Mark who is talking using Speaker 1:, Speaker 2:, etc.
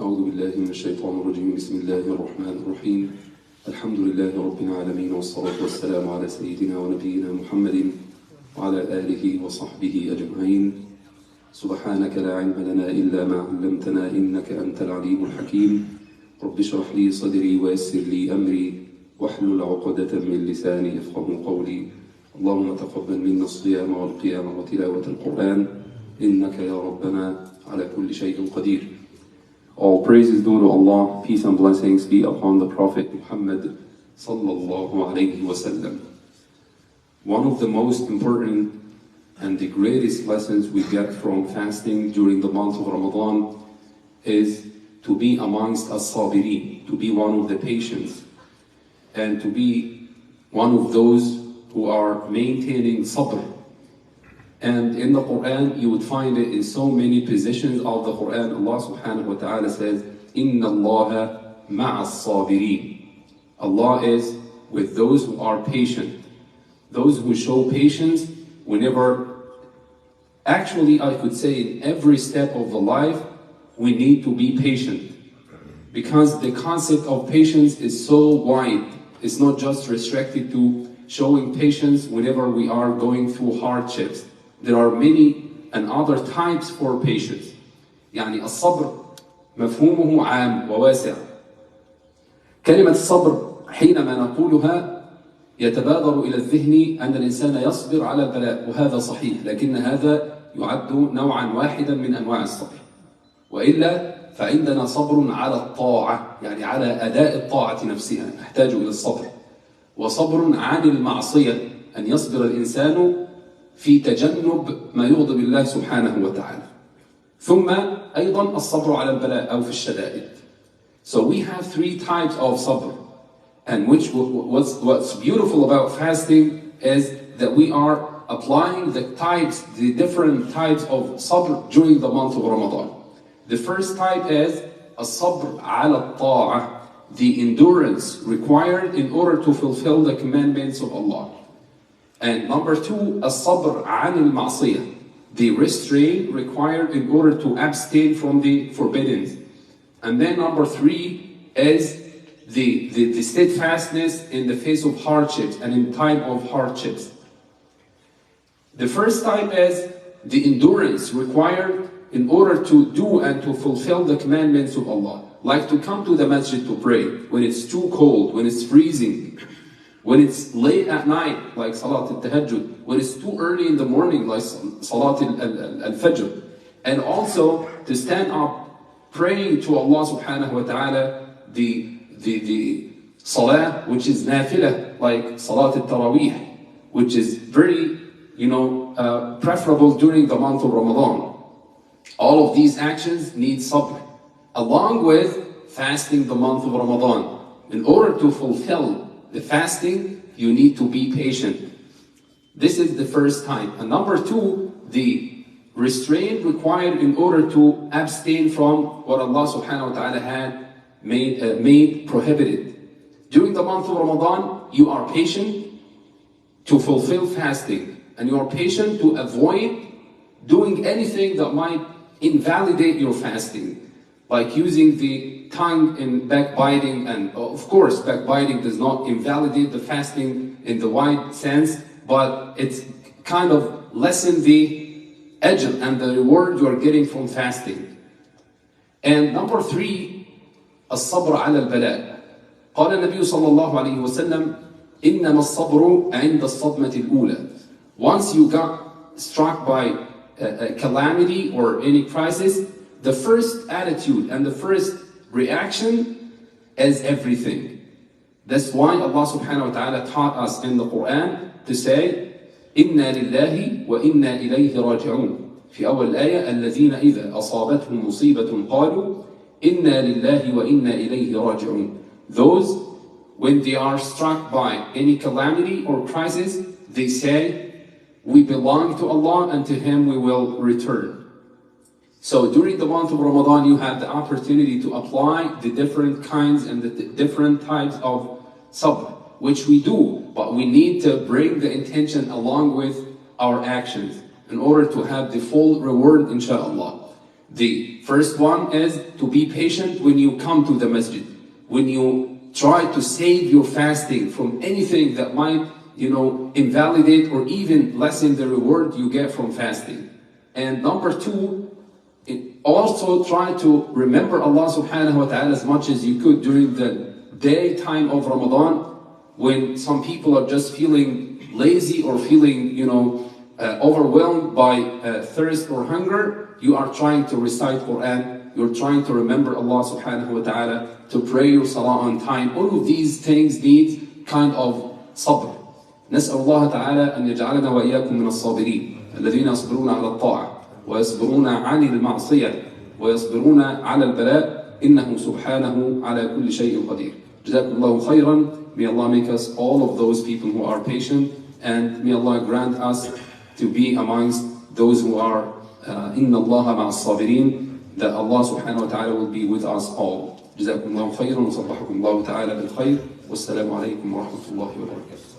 Speaker 1: أعوذ بالله من الشيطان الرجيم بسم الله الرحمن الرحيم الحمد لله رب العالمين والصلاة والسلام على سيدنا ونبينا محمد وعلى آله وصحبه أجمعين سبحانك لا علم لنا إلا ما علمتنا إنك أنت العليم الحكيم رب اشرح لي صدري ويسر لي أمري واحلل عقدة من لساني يفقهوا قولي اللهم تقبل منا الصيام والقيام وتلاوة القرآن إنك يا ربنا على كل شيء قدير. All praise is due to Allah, peace and blessings be upon the Prophet Muhammad sallallahu alayhi wasallam. One of the most important and the greatest lessons we get from fasting during the month of Ramadan is to be amongst as-sabirin, to be one of the patients, and to be one of those who are maintaining sabr. And in the Quran, you would find it in so many positions of the Quran. Allah subhanahu wa ta'ala says, Inna Allaha ma'as sabirin. Allah is with those who are patient. Those who show patience whenever, actually I could say in every step of the life, we need to be patient. Because the concept of patience is so wide. It's not just restricted to showing patience whenever we are going through hardships. There are many and other types for patience. يعني الصبر مفهومه عام وواسع. كلمة الصبر حينما نقولها يتبادر إلى الذهن أن الإنسان يصبر على البلاء، وهذا صحيح، لكن هذا يعد نوعا واحدا من أنواع الصبر. وإلا فعندنا صبر على الطاعة، يعني على أداء الطاعة نفسها نحتاج إلى الصبر. وصبر عن المعصية، أن يصبر الإنسان في تجنب ما يغضب الله سبحانه وتعالى. ثم أيضا الصبر على البلاء أو في الشدائد. So we have three types of sabr, and what's beautiful about fasting is that we are applying the different types of sabr during the month of Ramadan. The first type is الصبر على الطاعة, the endurance required in order to fulfill the commandments of Allah. And number two, الصبر عن المعصية, the restraint required in order to abstain from the forbidden. And then number three is the steadfastness in the face of hardships and in time of hardships. The first type is the endurance required in order to do and to fulfill the commandments of Allah. Like to come to the masjid to pray when it's too cold, when it's freezing, when it's late at night, like Salat al-Tahajjud, when it's too early in the morning, like Salat al-Fajr. And also to stand up praying to Allah subhanahu wa ta'ala the Salah, which is nafilah, like Salat al-Tarawih, which is very, preferable during the month of Ramadan. All of these actions need sabr, along with fasting the month of Ramadan. In order to fulfill the fasting, you need to be patient. This is the first type. And number two, the restraint required in order to abstain from what Allah subhanahu wa ta'ala had made prohibited. During the month of Ramadan, you are patient to fulfill fasting, and you are patient to avoid doing anything that might invalidate your fasting, like using the tongue in backbiting. And of course, backbiting does not invalidate the fasting in the wide sense, but it's kind of lessen the ajr and the reward you are getting from fasting. And number three, الصبر على البلاء. قال النبي صلى الله عليه وسلم إنما الصبر عند الصدمة الأولى. Once you got struck by a calamity or any crisis, the first attitude and the first reaction is everything. That's why Allah subhanahu wa ta'ala taught us in the Quran to say إِنَّا لِلَّهِ وَإِنَّا إِلَيْهِ رَاجِعُونَ. في أول الآية الذين إذا أصابتهم مصيبة قالوا إِنَّا لِلَّهِ وَإِنَّا إِلَيْهِ رَاجِعُونَ. Those, when they are struck by any calamity or crisis, they say, we belong to Allah and to Him we will return. So during the month of Ramadan, you have the opportunity to apply the different kinds and the different types of sabr, which we do, but we need to bring the intention along with our actions in order to have the full reward, inshallah. The first one is to be patient when you come to the masjid, when you try to save your fasting from anything that might, invalidate or even lessen the reward you get from fasting. And number two, also try to remember Allah subhanahu wa ta'ala as much as you could during the daytime of Ramadan, when some people are just feeling lazy or feeling, overwhelmed by thirst or hunger. You are trying to recite Quran, you're trying to remember Allah subhanahu wa ta'ala, to pray your salah on time. All of these things need kind of sabr. نسأل الله تعالى أن يجعلنا وإياكم من الصابرين الذين يصبرون على الطاعة ويصبرون عن المعصية ويصبرون على البلاء إنه سبحانه على كل شيء قدير. جزاكم الله خيرا. May Allah make us all of those people who are patient, and may Allah grant us to be amongst those who are إن الله مع الصابرين, that Allah subhanahu wa ta'ala will be with us all. جزاكم الله خيرا وصبحكم الله تعالى بالخير والسلام عليكم ورحمة الله وبركاته.